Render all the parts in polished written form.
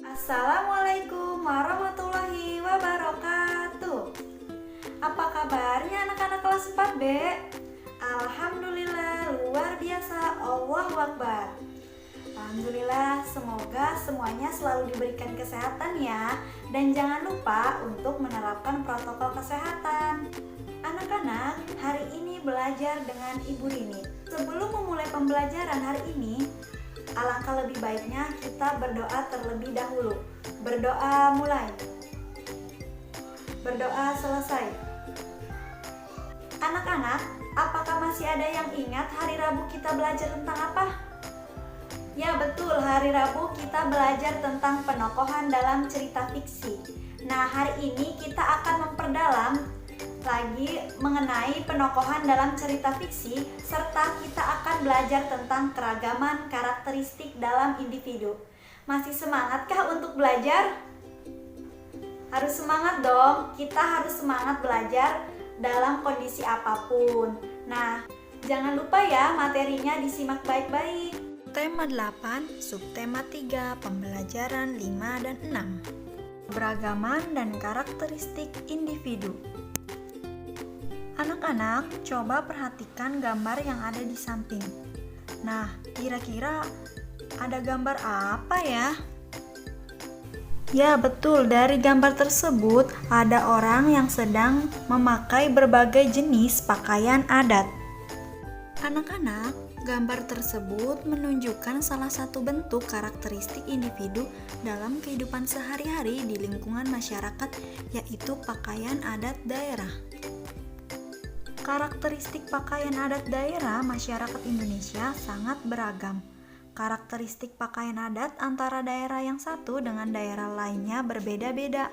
Assalamualaikum warahmatullahi wabarakatuh. Apa kabarnya anak-anak kelas 4B? Alhamdulillah, luar biasa, Allahu Akbar. Alhamdulillah, semoga semuanya selalu diberikan kesehatan ya. Dan jangan lupa untuk menerapkan protokol kesehatan. Anak-anak, hari ini belajar dengan Ibu Rini. Sebelum memulai pembelajaran hari ini, alangkah lebih baiknya kita berdoa terlebih dahulu. Berdoa mulai. Berdoa selesai. Anak-anak, apakah masih ada yang ingat hari Rabu kita belajar tentang apa? Ya betul, hari Rabu kita belajar tentang penokohan dalam cerita fiksi. Nah, hari ini kita akan memperdalam lagi mengenai penokohan dalam cerita fiksi, serta kita akan belajar tentang keragaman karakteristik dalam individu. Masih semangatkah untuk belajar? Harus semangat dong, kita harus semangat belajar dalam kondisi apapun. Nah, jangan lupa ya materinya disimak baik-baik. Tema 8, subtema 3, pembelajaran 5 dan 6. Keberagaman dan karakteristik individu. Anak-anak, coba perhatikan gambar yang ada di samping. Nah, kira-kira ada gambar apa ya? Ya, betul. Dari gambar tersebut ada orang yang sedang memakai berbagai jenis pakaian adat. Anak-anak, gambar tersebut menunjukkan salah satu bentuk karakteristik individu dalam kehidupan sehari-hari di lingkungan masyarakat, yaitu pakaian adat daerah. Karakteristik pakaian adat daerah masyarakat Indonesia sangat beragam. Karakteristik pakaian adat antara daerah yang satu dengan daerah lainnya berbeda-beda.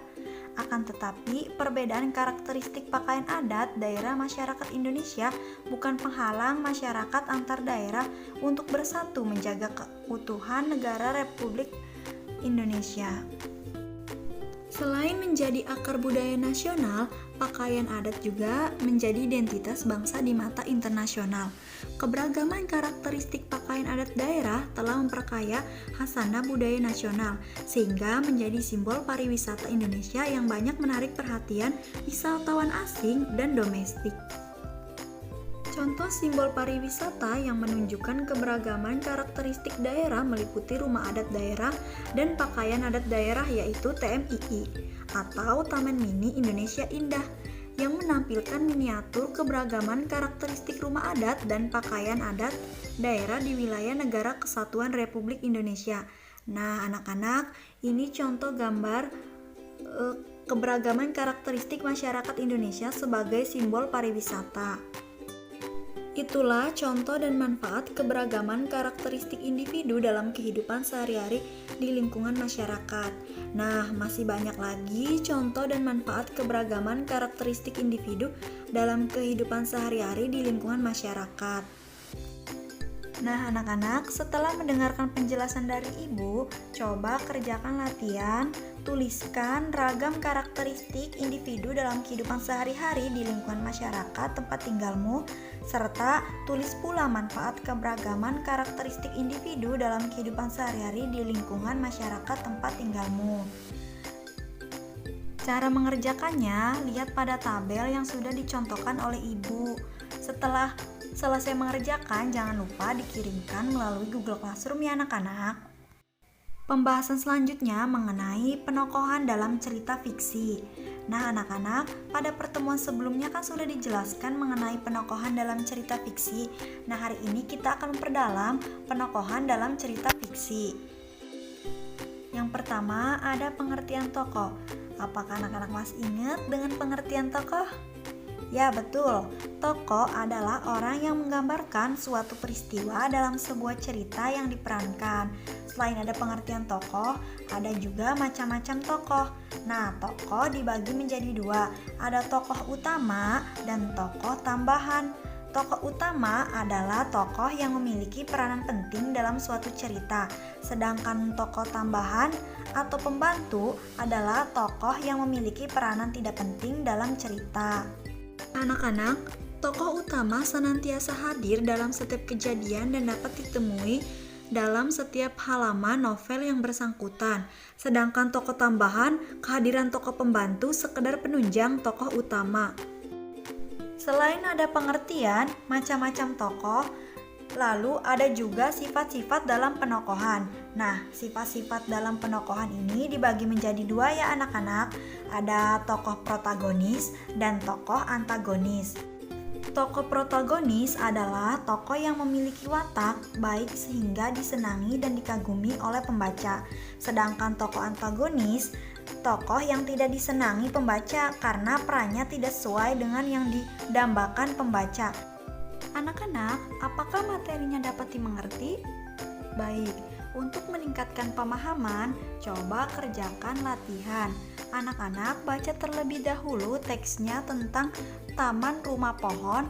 Akan tetapi, perbedaan karakteristik pakaian adat daerah masyarakat Indonesia bukan penghalang masyarakat antar daerah untuk bersatu menjaga keutuhan negara Republik Indonesia. Selain menjadi akar budaya nasional, pakaian adat juga menjadi identitas bangsa di mata internasional. Keberagaman karakteristik pakaian adat daerah telah memperkaya khasanah budaya nasional, sehingga menjadi simbol pariwisata Indonesia yang banyak menarik perhatian wisatawan asing dan domestik. Contoh simbol pariwisata yang menunjukkan keberagaman karakteristik daerah meliputi rumah adat daerah dan pakaian adat daerah, yaitu TMII atau Taman Mini Indonesia Indah, yang menampilkan miniatur keberagaman karakteristik rumah adat dan pakaian adat daerah di wilayah Negara Kesatuan Republik Indonesia. Nah, anak-anak, ini contoh gambar keberagaman karakteristik masyarakat Indonesia sebagai simbol pariwisata. Itulah contoh dan manfaat keberagaman karakteristik individu dalam kehidupan sehari-hari di lingkungan masyarakat. Nah, masih banyak lagi contoh dan manfaat keberagaman karakteristik individu dalam kehidupan sehari-hari di lingkungan masyarakat. Nah, anak-anak, setelah mendengarkan penjelasan dari Ibu, coba kerjakan latihan, tuliskan ragam karakteristik individu dalam kehidupan sehari-hari di lingkungan masyarakat tempat tinggalmu, serta tulis pula manfaat keberagaman karakteristik individu dalam kehidupan sehari-hari di lingkungan masyarakat tempat tinggalmu. Cara mengerjakannya, lihat pada tabel yang sudah dicontohkan oleh Ibu. Setelah selesai mengerjakan, jangan lupa dikirimkan melalui Google Classroom ya anak-anak. Pembahasan selanjutnya mengenai penokohan dalam cerita fiksi. Nah anak-anak, pada pertemuan sebelumnya kan sudah dijelaskan mengenai penokohan dalam cerita fiksi. Nah hari ini kita akan memperdalam penokohan dalam cerita fiksi. Yang pertama ada pengertian tokoh. Apakah anak-anak masih ingat dengan pengertian tokoh? Ya betul, tokoh adalah orang yang menggambarkan suatu peristiwa dalam sebuah cerita yang diperankan. Selain ada pengertian tokoh, ada juga macam-macam tokoh. Nah, tokoh dibagi menjadi dua, ada tokoh utama dan tokoh tambahan. Tokoh utama adalah tokoh yang memiliki peranan penting dalam suatu cerita, sedangkan tokoh tambahan atau pembantu adalah tokoh yang memiliki peranan tidak penting dalam cerita. Anak-anak, tokoh utama senantiasa hadir dalam setiap kejadian dan dapat ditemui dalam setiap halaman novel yang bersangkutan. Sedangkan tokoh tambahan, kehadiran tokoh pembantu sekedar penunjang tokoh utama. Selain ada pengertian, macam-macam tokoh, lalu ada juga sifat-sifat dalam penokohan. Nah, sifat-sifat dalam penokohan ini dibagi menjadi dua ya anak-anak. Ada tokoh protagonis dan tokoh antagonis. Tokoh protagonis adalah tokoh yang memiliki watak baik sehingga disenangi dan dikagumi oleh pembaca. Sedangkan tokoh antagonis, tokoh yang tidak disenangi pembaca karena perannya tidak sesuai dengan yang didambakan pembaca. Anak-anak, apakah materinya dapat dimengerti? Baik, untuk meningkatkan pemahaman, coba kerjakan latihan. Anak-anak baca terlebih dahulu teksnya tentang Taman Rumah Pohon.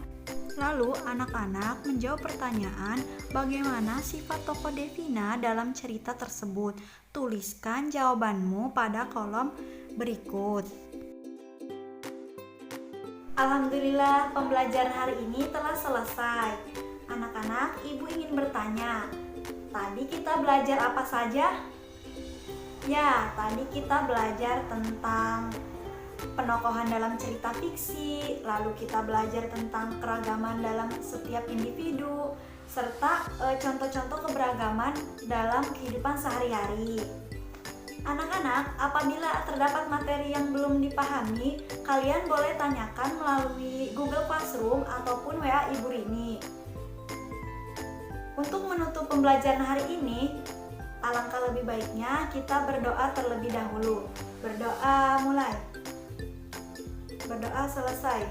Lalu anak-anak menjawab pertanyaan bagaimana sifat tokoh Devina dalam cerita tersebut. Tuliskan jawabanmu pada kolom berikut. Alhamdulillah, pembelajaran hari ini telah selesai. Anak-anak, ibu ingin bertanya, tadi kita belajar apa saja? Ya, tadi kita belajar tentang penokohan dalam cerita fiksi, lalu kita belajar tentang keragaman dalam setiap individu, serta contoh-contoh keberagaman dalam kehidupan sehari-hari. Anak-anak, apabila terdapat materi yang belum dipahami, kalian boleh tanyakan melalui Google Classroom ataupun WA Ibu Rini. Untuk menutup pembelajaran hari ini, alangkah lebih baiknya kita berdoa terlebih dahulu. Berdoa mulai. Berdoa selesai.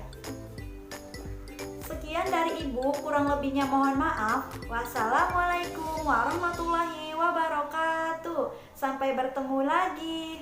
Sekian dari Ibu, kurang lebihnya mohon maaf. Wassalamualaikum warahmatullahi wabarakatuh. Sampai bertemu lagi.